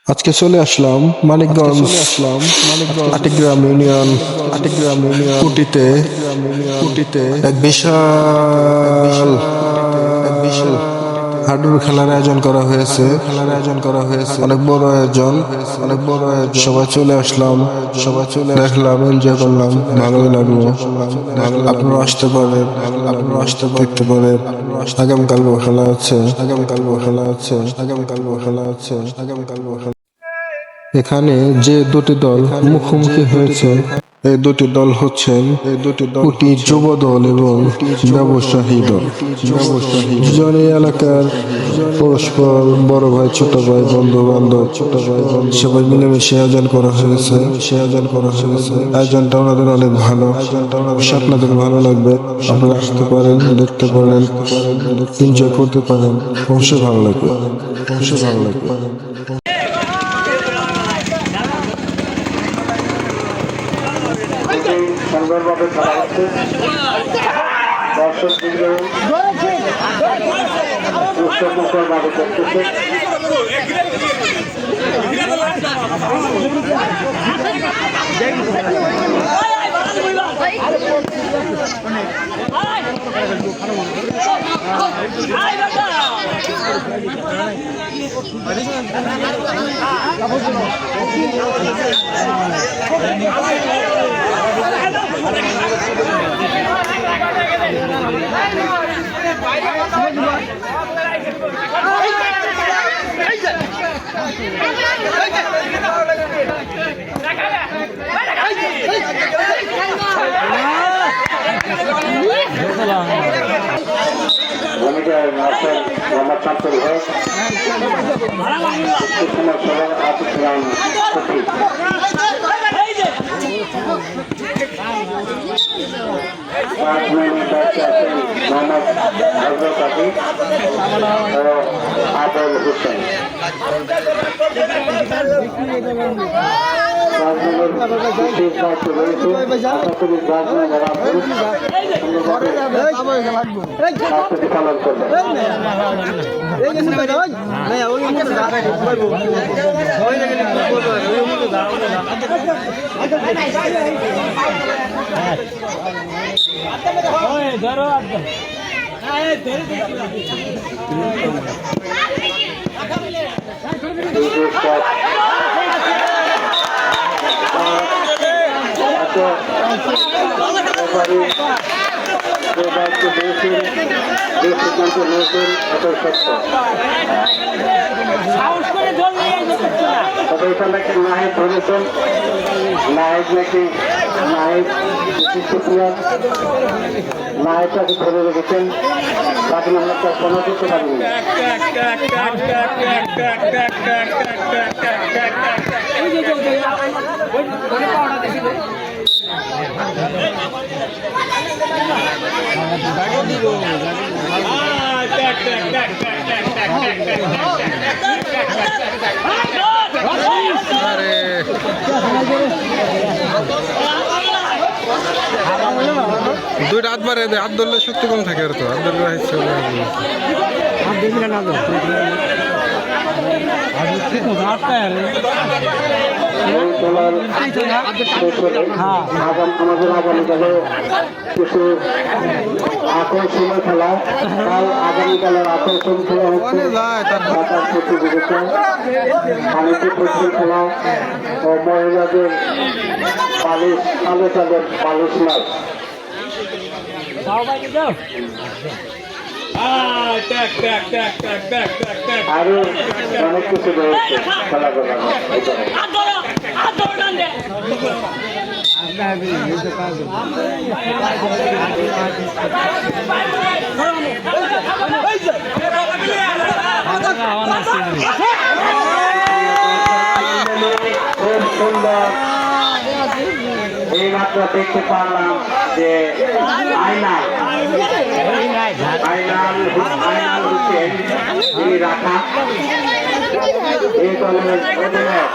আজকে চলে আসলাম মানিকগঞ্জ আটিগ্রাম ইউনিয়ন কুটিতে এক বিশাল হাডুর খেলার আয়োজন করা হয়েছে অনেক বড় আয়োজন সবাই চলে আসলাম দেখলাম এনজয় করলাম ভালোই লাগলো আপনারা আসতে পারেন দেখতে পারেন আগামীকাল খেলা আছে এখানে যে দুটি দল মুখোমুখি হয়েছে এই দুটি দল হচ্ছেন কুটি যুব দল এবং ব্যবসায়ী দল দুজনে এলাকার পরস্পর বড় ভাই ছোট ভাই বন্ধু বান্ধব সবাই মিলেমিশে আয়োজন করা হয়েছে আয়োজনটা ওনাদের অনেক ভালো আপনাদের ভালো লাগবে আপনারা আসতে পারেন দেখতে পারেন এনজয় করতে পারেন অবশ্যই ভালো লাগবে সুন্দরভাবে খেলা হচ্ছে দর্শকবৃন্দ উৎসবমুখরভাবে করতেছে। মোহাম্মদ শামসুল হক মোহাম্মদ হজরত আলী ও আবুল হুসেন। পালন করবেন নাহিদ ধরেছেন নাহিদটাকে ধরে রেখেছেন তাকে আমরা কোনো করতে পারিনি। দুই হাত বারে হাত ধরলে শক্তি কম থাকে আর তো হাত ধরলে আমাদের আগামীকালে কিছু আকর্ষণীয় খেলা তাই আগামীকালের আকর্ষণ খেলা হচ্ছে প্রতিযোগিতা পানিতে প্রচুর খেলা ও মহিলাদের পালিশ মাছ আরো অনেক কিছু রয়েছে খেলা করার খুব সুন্দর। এইমাত্র দেখতে পারলাম যে আইনাল হোসেন তিনি রাখা এই দলের অধিনায়ক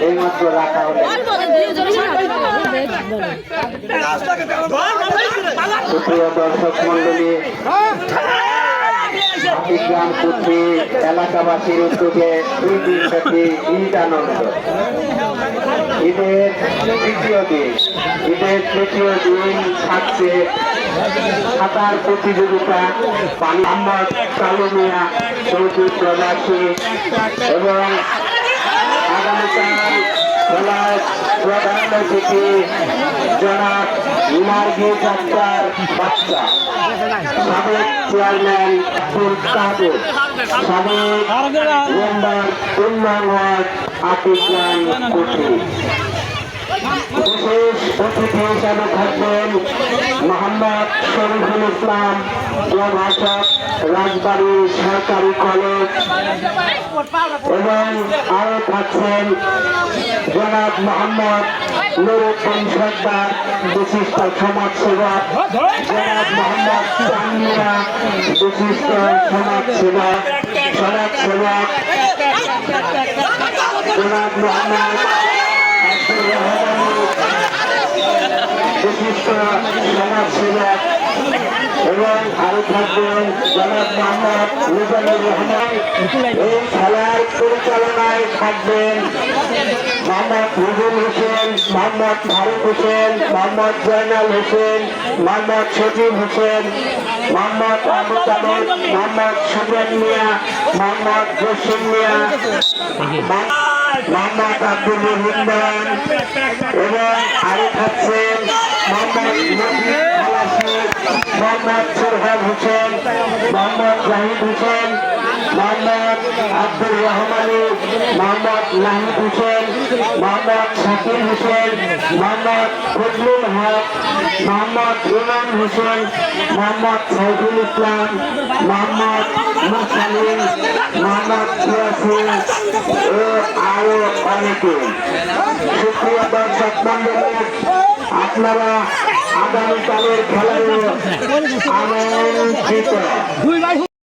এইমাত্র রাখা হলেন। সুপ্রিয় দর্শক মন্ডলী হাতিগ্রাম কুঠি এলাকাবাসীর উদ্যোগে 2 দিন ব্যাপী ঈদ আনন্দ। ঈদের তৃতীয় দিন থাকছে সাঁতার প্রতিযোগিতা। মোহাম্মদ কালু মিয়া সৌদি প্রবাসী এবং আগামীকাল খেলার প্রধান অতিথি জনাব নার্গিস আক্তার বাচ্চা, সাবেক চেয়ারম্যান আব্দুল কাদের, সাবেক মেম্বার উন্নয়ন ওয়ার্ড হাতিগ্রাম কুঠি। বিশেষ অতিথি হিসাবে থাকবেন মোহাম্মদ শরীফুল ইসলাম, প্রভাষক, রাজবাড়ী সরকারি কলেজ, এবং আরো থাকছেন জনাব মোহাম্মদ নুরুদ্দিন সর্দার, বিশিষ্ট সমাজসেবক, জনাব মোহাম্মদ চান্দিয়া, বিশিষ্ট সমাজসেবক, জনাব মোহাম্মদ বিশিষ্ট সমাজসেবক, এবং আরো থাকবেন জনাব মোহাম্মদ মিজানুর রহমান। এই খেলার পরিচালনায় থাকবেন মোহাম্মদ রুহুল হোসেন, মোহাম্মদ ফারুক হোসেন, মোহাম্মদ জয়নাল হোসেন, মোহাম্মদ সজিব হোসেন, মোহাম্মদ আবু তালেব, মোহাম্মদ সুবরান মিয়া, মোহাম্মদ জসিম মিয়া, মোহাম্মদ আব্দুল রহিমান, এবং আরো থাকছেন মোহাম্মদ মজিদ খালাসি, মোহাম্মদ সোহাব হোসেন, মোহাম্মদ জাহিদ হোসেন, মোহাম্মদ আব্দুর রহমানী, মোহাম্মদ নাহিদ হোসেন, মোহাম্মদ শাকিল হোসেন, মোহাম্মদ ফজলুল হক, মোহাম্মদ ইমাম হোসেন, মোহাম্মদ সাইফুল ইসলাম, মোহাম্মদ মুরসালিন, মোহাম্মদ ইয়াসিন ও আরো অনেকে। সুপ্রিয় দর্শক মন্ডলী, আপনারা আগামীকালের খেলায় আমন্ত্রিত।